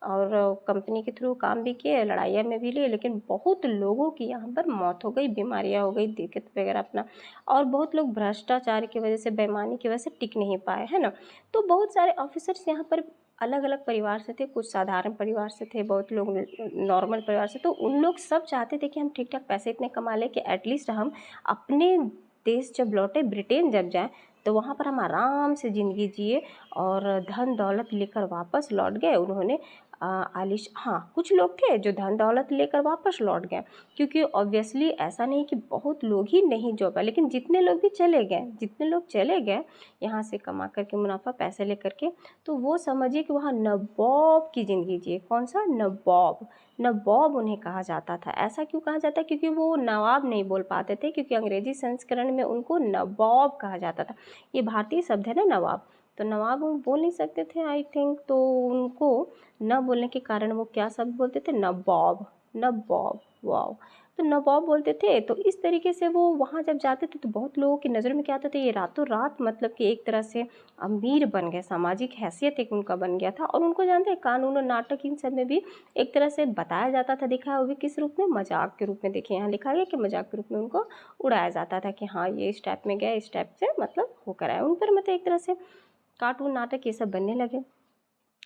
और कंपनी के थ्रू काम भी किए, लड़ाइयाँ में भी लिए, लेकिन बहुत लोगों की यहाँ पर मौत हो गई, बीमारियाँ हो गई, दिक्कत वगैरह अपना। और बहुत लोग भ्रष्टाचार की वजह से, बेईमानी की वजह से टिक नहीं पाए, है ना। तो बहुत सारे ऑफिसर्स यहाँ पर अलग अलग परिवार से थे, कुछ साधारण परिवार से थे, बहुत लोग नॉर्मल परिवार से। तो उन लोग सब चाहते थे कि हम ठीक ठाक पैसे इतने कमा लें कि एटलीस्ट हम अपने देश जब लौटे, ब्रिटेन जब जाए, तो वहाँ पर हम आराम से ज़िंदगी जिए और धन दौलत लेकर वापस लौट गए। उन्होंने हाँ, कुछ लोग थे जो धन दौलत लेकर वापस लौट गए, क्योंकि ऑब्वियसली ऐसा नहीं कि बहुत लोग ही नहीं जो पाए, लेकिन जितने लोग भी चले गए, जितने लोग चले गए यहाँ से कमा करके मुनाफा पैसे लेकर के, तो वो समझिए कि वहाँ नवाब की ज़िंदगी जिए। कौन सा नवाब? नवाब उन्हें कहा जाता था। ऐसा क्यों कहा जाता है? क्योंकि वो नवाब नहीं बोल पाते थे, क्योंकि अंग्रेजी संस्करण में उनको नवाब कहा जाता था। ये भारतीय शब्द है ना नवाब, तो नवाब वो बोल नहीं सकते थे आई थिंक, तो उनको न बोलने के कारण वो क्या शब्द बोलते थे? नवाब, नवाब, वाव। तो नवाब बोलते थे। तो इस तरीके से वो वहाँ जब जाते थे तो बहुत लोगों की नज़रों में क्या आता था, ये रातों रात मतलब कि एक तरह से अमीर बन गए, सामाजिक हैसियत एक उनका बन गया था। और उनको जानते हैं कानून और नाटक इन सब में भी एक तरह से बताया जाता था, दिखाया, वो भी किस रूप में? मजाक के रूप में। देखिए यहाँ लिखा गया कि मजाक के रूप में उनको उड़ाया जाता था कि हाँ ये इस टाइप में गया, इस टाइप से मतलब होकर आया। उन पर मतलब एक तरह से कार्टून नाटक ये सब बनने लगे।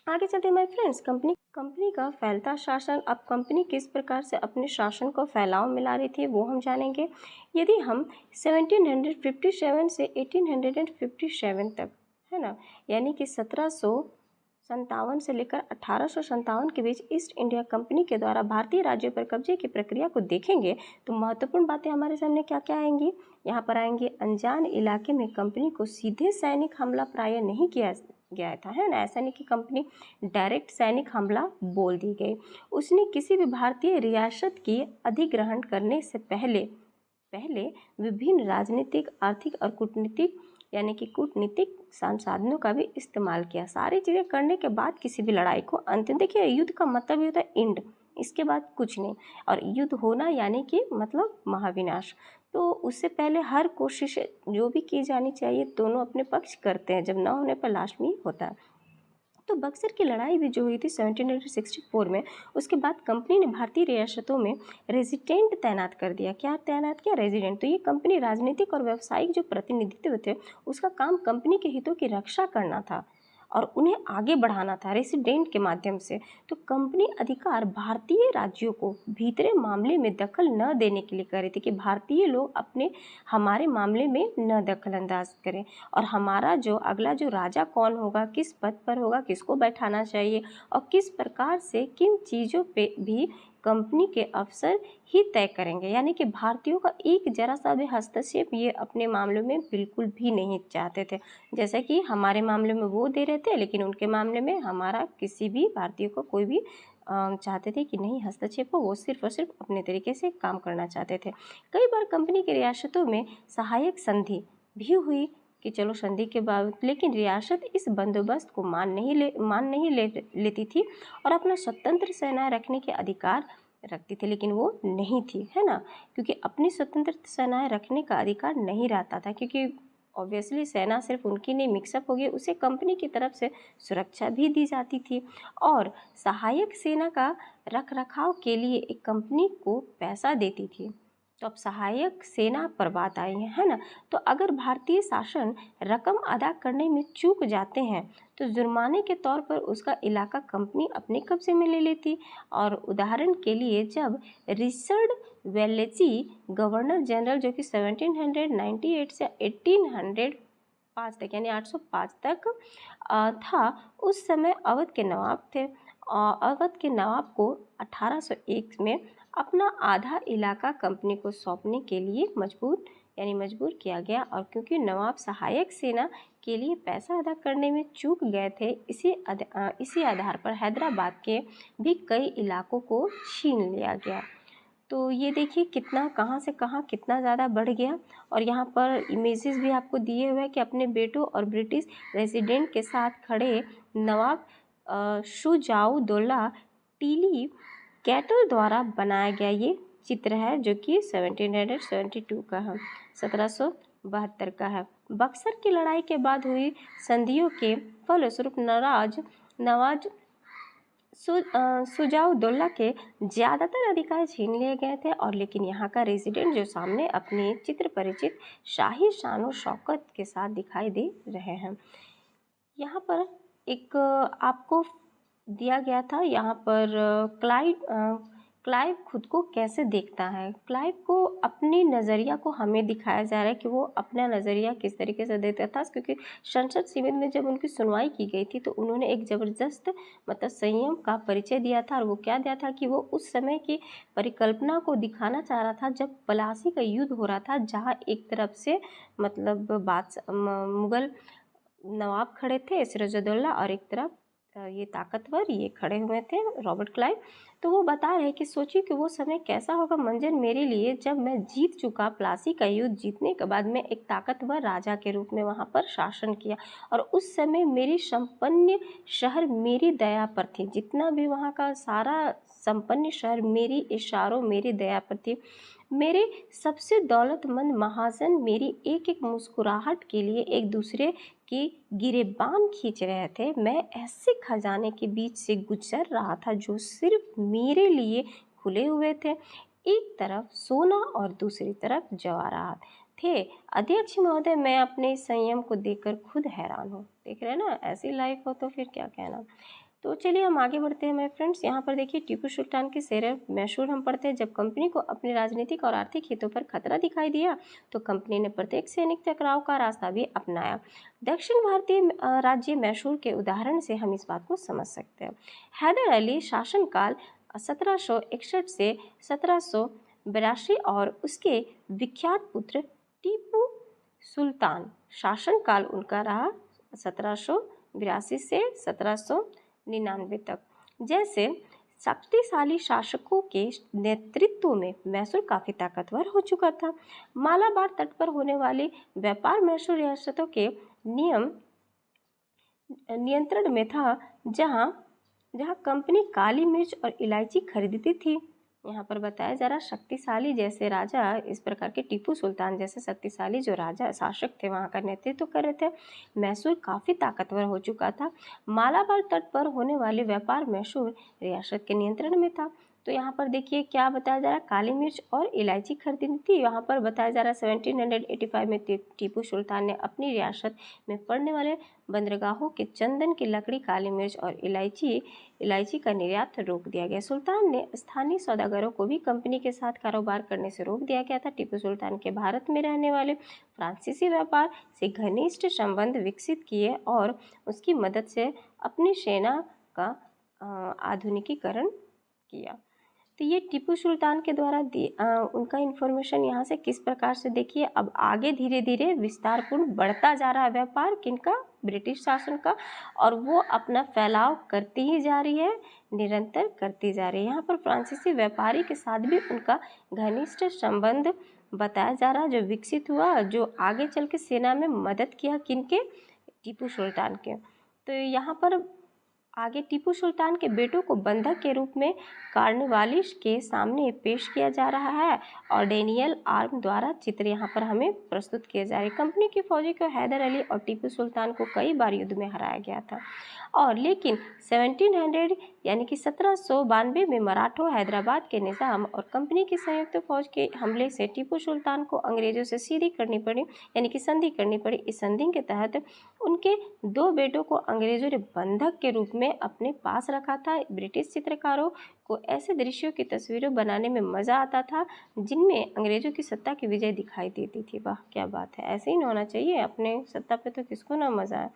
आगे चलते हैं माय फ्रेंड्स, कंपनी का फैलता शासन। अब कंपनी किस प्रकार से अपने शासन को फैलाव में ला रही थी वो हम जानेंगे। यदि हम 1757 से 1857 तक, है ना, यानी कि 1757 से लेकर 1857 के बीच ईस्ट इंडिया कंपनी के द्वारा भारतीय राज्यों पर कब्जे की प्रक्रिया को देखेंगे, तो महत्वपूर्ण बातें हमारे सामने क्या क्या आएंगी। यहाँ पर आएंगे, अनजान इलाके में कंपनी को सीधे सैनिक हमला प्राय नहीं किया गया था, है ना। ऐसा नहीं कि कंपनी डायरेक्ट सैनिक हमला बोल दी गई। उसने किसी भी भारतीय रियासत की अधिग्रहण करने से पहले विभिन्न राजनीतिक, आर्थिक और कूटनीतिक यानी कि कूटनीतिक संसाधनों का भी इस्तेमाल किया। सारी चीज़ें करने के बाद किसी भी लड़ाई को अंतिम, देखिए युद्ध का मतलब ये होता है एंड, इसके बाद कुछ नहीं। और युद्ध होना यानी कि मतलब महाविनाश। तो उससे पहले हर कोशिश जो भी की जानी चाहिए, दोनों अपने पक्ष करते हैं, जब ना होने पर लास्ट में होता है। तो बक्सर की लड़ाई भी जो हुई थी 1764 में, उसके बाद कंपनी ने भारतीय रियासतों में रेजिडेंट तैनात कर दिया। क्या तैनात किया? रेजिडेंट। तो ये कंपनी राजनीतिक और व्यावसायिक जो प्रतिनिधित्व थे, उसका काम कंपनी के हितों की रक्षा करना था और उन्हें आगे बढ़ाना था रेसिडेंट के माध्यम से। तो कंपनी अधिकार भारतीय राज्यों को भीतरे मामले में दखल न देने के लिए कर रही थी कि भारतीय लोग अपने हमारे मामले में न दखल अंदाज करें, और हमारा जो अगला जो राजा कौन होगा, किस पद पर होगा, किसको बैठाना चाहिए और किस प्रकार से किन चीज़ों पे भी कंपनी के अफसर ही तय करेंगे। यानी कि भारतीयों का एक जरा सा भी हस्तक्षेप ये अपने मामलों में बिल्कुल भी नहीं चाहते थे। जैसे कि हमारे मामले में वो दे रहे थे, लेकिन उनके मामले में हमारा किसी भी भारतीय को कोई भी चाहते थे कि नहीं हस्तक्षेप हो, वो सिर्फ और सिर्फ अपने तरीके से काम करना चाहते थे। कई बार कंपनी की रियासतों में सहायक संधि भी हुई कि चलो संधि के बाद, लेकिन रियासत इस बंदोबस्त को मान नहीं लेती थी और अपना स्वतंत्र सेना रखने के अधिकार रखती थी, लेकिन वो नहीं थी, है ना, क्योंकि अपनी स्वतंत्र सेनाएं रखने का अधिकार नहीं रहता था, क्योंकि ऑब्वियसली सेना सिर्फ उनकी नहीं मिक्सअप होगी, उसे कंपनी की तरफ से सुरक्षा भी दी जाती थी। और सहायक सेना का रख रखाव के लिए एक कंपनी को पैसा देती थी। तो अब सहायक सेना पर बात आई है ना। तो अगर भारतीय शासन रकम अदा करने में चूक जाते हैं तो जुर्माने के तौर पर उसका इलाका कंपनी अपने कब्जे में ले लेती। और उदाहरण के लिए जब रिचर्ड वेलेची गवर्नर जनरल, जो कि 1798 से 1805 तक यानी 805 तक था, उस समय अवध के नवाब थे। अवध के नवाब को 1801 में अपना आधा इलाका कंपनी को सौंपने के लिए मजबूर किया गया। और क्योंकि नवाब सहायक सेना के लिए पैसा अदा करने में चूक गए थे, इसी आधार पर हैदराबाद के भी कई इलाकों को छीन लिया गया। तो ये देखिए कितना कहाँ से कहाँ कितना ज़्यादा बढ़ गया। और यहाँ पर इमेजेस भी आपको दिए हुए हैं कि अपने बेटों और ब्रिटिश रेजिडेंट के साथ खड़े नवाब शुजाउद्दौला टीली कैटल द्वारा बनाया गया ये चित्र है, जो कि 1772 का है, 1772 का है। बक्सर की लड़ाई के बाद हुई संधियों के फलस्वरूप नवाज शुजाउद्दौला के ज़्यादातर अधिकार छीन लिए गए थे, और लेकिन यहाँ का रेजिडेंट जो सामने अपने चित्र परिचित शाही शान और शौकत के साथ दिखाई दे रहे हैं। यहाँ पर एक आपको दिया गया था, यहाँ पर क्लाइव खुद को कैसे देखता है। क्लाइव को अपनी नज़रिया को हमें दिखाया जा रहा है कि वो अपना नज़रिया किस तरीके से देता था, क्योंकि संसद शिविर में जब उनकी सुनवाई की गई थी तो उन्होंने एक ज़बरदस्त मतलब संयम का परिचय दिया था। और वो क्या दिया था कि वो उस समय की परिकल्पना को दिखाना चाह रहा था जब प्लासी का युद्ध हो रहा था, जहाँ एक तरफ से मतलब मुग़ल नवाब खड़े थे सिराजुद्दौला, और एक तरफ ये ताकतवर ये खड़े हुए थे रॉबर्ट क्लाइव। तो वो बता रहे हैं कि सोचिए कि वो समय कैसा होगा मंजर मेरे लिए जब मैं जीत चुका प्लासी का युद्ध, जीतने के बाद मैं एक ताकतवर राजा के रूप में वहाँ पर शासन किया, और उस समय मेरी संपन्न शहर मेरी दया पर थी। जितना भी वहाँ का सारा संपन्न शहर मेरी इशारों मेरी दया पर थी। मेरे सबसे दौलतमंद महाजन मेरी एक एक मुस्कुराहट के लिए एक दूसरे के गिरेबान खींच रहे थे। मैं ऐसे खजाने के बीच से गुजर रहा था जो सिर्फ मेरे लिए खुले हुए थे। एक तरफ सोना और दूसरी तरफ जवाहरात थे। अध्यक्ष महोदय, मैं अपने संयम को देखकर खुद हैरान हूँ। देख रहे हैं ना, ऐसी लाइफ हो तो फिर क्या कहना। तो चलिए हम आगे बढ़ते हैं मेरे फ्रेंड्स। यहाँ पर देखिए टीपू सुल्तान के शेर मैसूर हम पढ़ते हैं। जब कंपनी को अपने राजनीतिक और आर्थिक हितों पर खतरा दिखाई दिया तो कंपनी ने प्रत्येक सैनिक टकराव का रास्ता भी अपनाया। दक्षिण भारतीय राज्य मैसूर के उदाहरण से हम इस बात को समझ सकते हैं। हैदर अली शासनकाल 1761 से 1782 और उसके विख्यात पुत्र टीपू सुल्तान शासनकाल उनका रहा 1782 से 1799 तक। जैसे शक्तिशाली शासकों के नेतृत्व में मैसूर काफ़ी ताकतवर हो चुका था। मालाबार तट पर होने वाले व्यापार मैसूर रियासतों के नियंत्रण में था, जहां कंपनी काली मिर्च और इलायची खरीदती थी। यहाँ पर बताया जा रहा शक्तिशाली जैसे राजा, इस प्रकार के टीपू सुल्तान जैसे शक्तिशाली जो राजा शासक थे वहाँ का नेतृत्व कर रहे थे। मैसूर काफ़ी ताकतवर हो चुका था। मालाबार तट पर होने वाले व्यापार मैसूर रियासत के नियंत्रण में था। तो यहाँ पर देखिए क्या बताया जा रहा है, काली मिर्च और इलायची खरीदी थी। यहाँ पर बताया जा रहा है 1785 में टीपू सुल्तान ने अपनी रियासत में पड़ने वाले बंदरगाहों के चंदन की लकड़ी, काली मिर्च और इलायची का निर्यात रोक दिया गया। सुल्तान ने स्थानीय सौदागरों को भी कंपनी के साथ कारोबार करने से रोक दिया गया था। टीपू सुल्तान के भारत में रहने वाले फ्रांसीसी व्यापार से घनिष्ठ संबंध विकसित किए और उसकी मदद से अपनी सेना का आधुनिकीकरण किया। तो ये टीपू सुल्तान के द्वारा उनका इन्फॉर्मेशन यहाँ से किस प्रकार से देखिए। अब आगे धीरे धीरे विस्तारपूर्ण बढ़ता जा रहा है व्यापार किनका, ब्रिटिश शासन का, और वो अपना फैलाव करती ही जा रही है, निरंतर करती जा रही है। यहाँ पर फ्रांसीसी व्यापारी के साथ भी उनका घनिष्ठ संबंध बताया जा रहा है जो विकसित हुआ, जो आगे चल के सेना में मदद किया किनके, टीपू सुल्तान के। तो यहाँ पर आगे टीपू सुल्तान के बेटों को बंधक के रूप में कार्नवालिस के सामने पेश किया जा रहा है और डेनियल आर्म द्वारा चित्र यहाँ पर हमें प्रस्तुत किए जा रहे हैं। कंपनी की फौजी को हैदर अली और टीपू सुल्तान को कई बार युद्ध में हराया गया था, और लेकिन 1700 यानी कि 1792 में मराठों, हैदराबाद के निज़ाम और कंपनी की संयुक्त फौज के हमले से टीपू सुल्तान को अंग्रेजों से सीधी करनी पड़ी, यानी कि संधि करनी पड़ी। इस संधि के तहत उनके 2 बेटों को अंग्रेजों ने बंधक के रूप में अपने पास रखा था। ब्रिटिश चित्रकारों को ऐसे दृश्यों की तस्वीरें बनाने में मज़ा आता था जिनमें अंग्रेजों की सत्ता की विजय दिखाई देती थी। वाह क्या बात है, ऐसे ही ना होना चाहिए, अपने सत्ता पे तो किसको ना मज़ा है।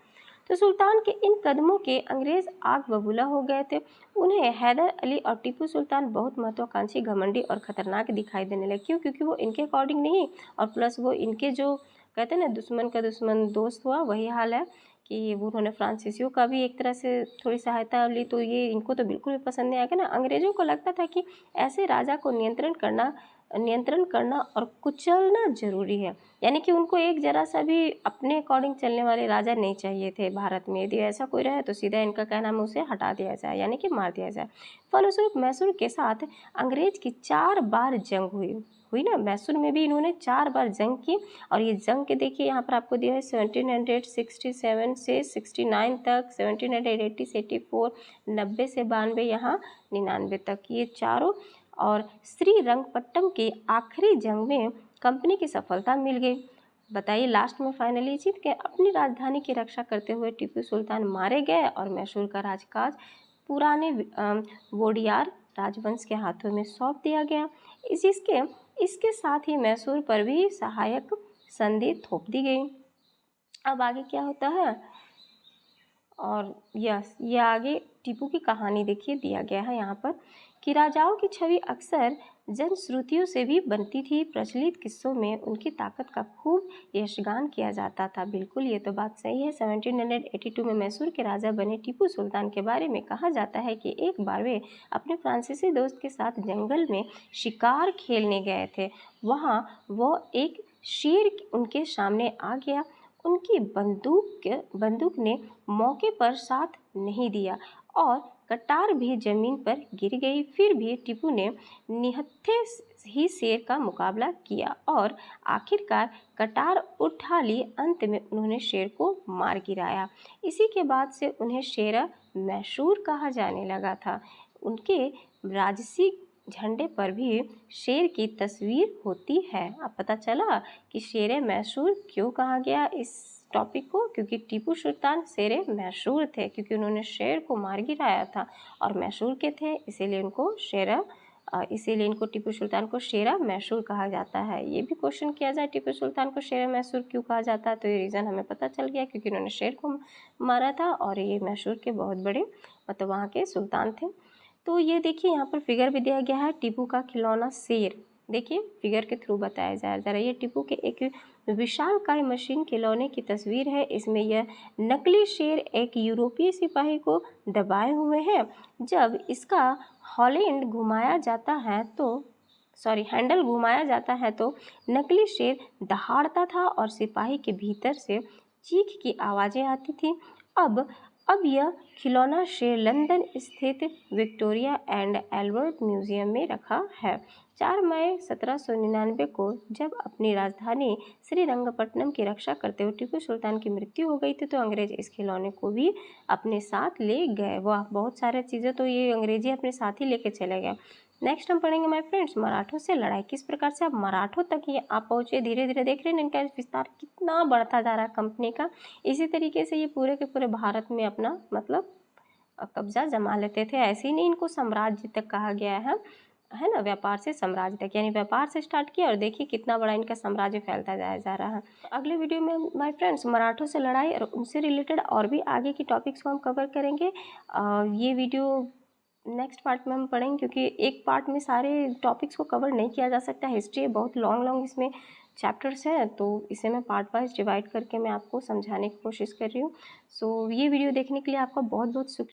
तो सुल्तान के इन कदमों के अंग्रेज आग बबूला हो गए थे। उन्हें हैदर अली और टीपू सुल्तान बहुत महत्वाकांक्षी, घमंडी और खतरनाक दिखाई देने लगे। क्यों? क्योंकि वो इनके अकॉर्डिंग नहीं, और प्लस वो इनके जो कहते हैं ना दुश्मन का दुश्मन दोस्त हुआ, वही हाल है कि वो उन्होंने फ्रांसीसियों का भी एक तरह से थोड़ी सहायता ली, तो ये इनको तो बिल्कुल भी पसंद नहीं आया ना। अंग्रेज़ों को लगता था कि ऐसे राजा को नियंत्रण करना और कुचलना ज़रूरी है, यानी कि उनको एक ज़रा सा भी अपने अकॉर्डिंग चलने वाले राजा नहीं चाहिए थे भारत में। यदि ऐसा कोई रहे तो सीधा इनका कहना है उसे हटा दिया जाए, यानी कि मार दिया जाए। फलस्वरूप मैसूर के साथ अंग्रेज की 4 बार जंग हुई ना। मैसूर में भी इन्होंने 4 बार जंग की, और ये जंग के देखिए यहाँ पर आपको दिया है 1767 से 69 तक, 1780 से 84, 90 से 92, यहाँ 99 तक, ये चारों। और श्रीरंगपट्टम के आखिरी जंग में कंपनी की सफलता मिल गई। बताइए लास्ट में फाइनली जीत के अपनी राजधानी की रक्षा करते हुए टीपू सुल्तान मारे गए और मैसूर का राजकाज पुराने वोडियार राजवंश के हाथों में सौंप दिया गया। इसके साथ ही मैसूर पर भी सहायक संधि थोप दी गई। अब आगे क्या होता है, और ये आगे टीपू की कहानी देखिए दिया गया है यहाँ पर कि राजाओं की छवि अक्सर जनश्रुतियों से भी बनती थी। प्रचलित किस्सों में उनकी ताकत का खूब यशगान किया जाता था। बिल्कुल ये तो बात सही है। 1782 में मैसूर के राजा बने टीपू सुल्तान के बारे में कहा जाता है कि एक बार वे अपने फ्रांसीसी दोस्त के साथ जंगल में शिकार खेलने गए थे। वहाँ वो एक शेर उनके सामने आ गया। उनकी बंदूक ने मौके पर साथ नहीं दिया और कटार भी जमीन पर गिर गई। फिर भी टीपू ने निहत्थे ही शेर का मुकाबला किया और आखिरकार कटार उठा ली। अंत में उन्होंने शेर को मार गिराया। इसी के बाद से उन्हें शेर मैसूर कहा जाने लगा था। उनके राजसी झंडे पर भी शेर की तस्वीर होती है। अब पता चला कि शेर मैसूर क्यों कहा गया इस टॉपिक को, क्योंकि टीपू सुल्तान शेर मैसूर थे, क्योंकि उन्होंने शेर को मार गिराया था और मैसूर के थे, इसीलिए इनको टीपू सुल्तान को शेर मैसूर कहा जाता है। ये भी क्वेश्चन किया जाए टीपू सुल्तान को शेर मैसूर क्यों कहा जाता है, तो ये रीज़न हमें पता चल गया, क्योंकि उन्होंने शेर को मारा था और ये मैसूर के बहुत बड़े मतलब वहाँ के सुल्तान थे। तो ये देखिए यहाँ पर फिगर भी दिया गया है टीपू का खिलौना शेर। देखिए फिगर के थ्रू बताया जा रहा है। ये टीपू के एक विशालकाय मशीन खिलौने की तस्वीर है। इसमें यह नकली शेर एक यूरोपीय सिपाही को दबाए हुए है। जब इसका हैंडल घुमाया जाता है तो नकली शेर दहाड़ता था और सिपाही के भीतर से चीख की आवाज़ें आती थी। अब यह खिलौना शेर लंदन स्थित विक्टोरिया एंड एल्बर्ट म्यूजियम में रखा है। 4 मई 1799 को जब अपनी राजधानी श्रीरंगपट्टनम की रक्षा करते हुए टीपू सुल्तान की मृत्यु हो गई थी, तो अंग्रेज इस खिलौने को भी अपने साथ ले गए। वाह, बहुत सारे चीज़ें तो ये अंग्रेजी अपने साथ ही लेके चले गए। नेक्स्ट हम पढ़ेंगे माय फ्रेंड्स मराठों से लड़ाई। किस प्रकार से अब मराठों तक ये आप पहुँचे। धीरे धीरे देख रहे हैं इनका विस्तार कितना बढ़ता जा रहा है कंपनी का। इसी तरीके से ये पूरे के पूरे भारत में अपना मतलब कब्जा जमा लेते थे। ऐसे ही नहीं इनको साम्राज्य तक कहा गया है ना, व्यापार से साम्राज्य तक, यानी व्यापार से स्टार्ट किया और देखिए कितना बड़ा इनका साम्राज्य फैलता जा रहा है। अगले वीडियो में माय फ्रेंड्स मराठों से लड़ाई और उनसे रिलेटेड और भी आगे की टॉपिक्स को हम कवर करेंगे। ये वीडियो नेक्स्ट पार्ट में हम पढ़ेंगे, क्योंकि एक पार्ट में सारे टॉपिक्स को कवर नहीं किया जा सकता। हिस्ट्री बहुत लॉन्ग इसमें चैप्टर्स हैं, तो इसे मैं पार्ट वाइज डिवाइड करके मैं आपको समझाने की कोशिश कर रही हूँ। सो ये वीडियो देखने के लिए आपका बहुत बहुत शुक्रिया।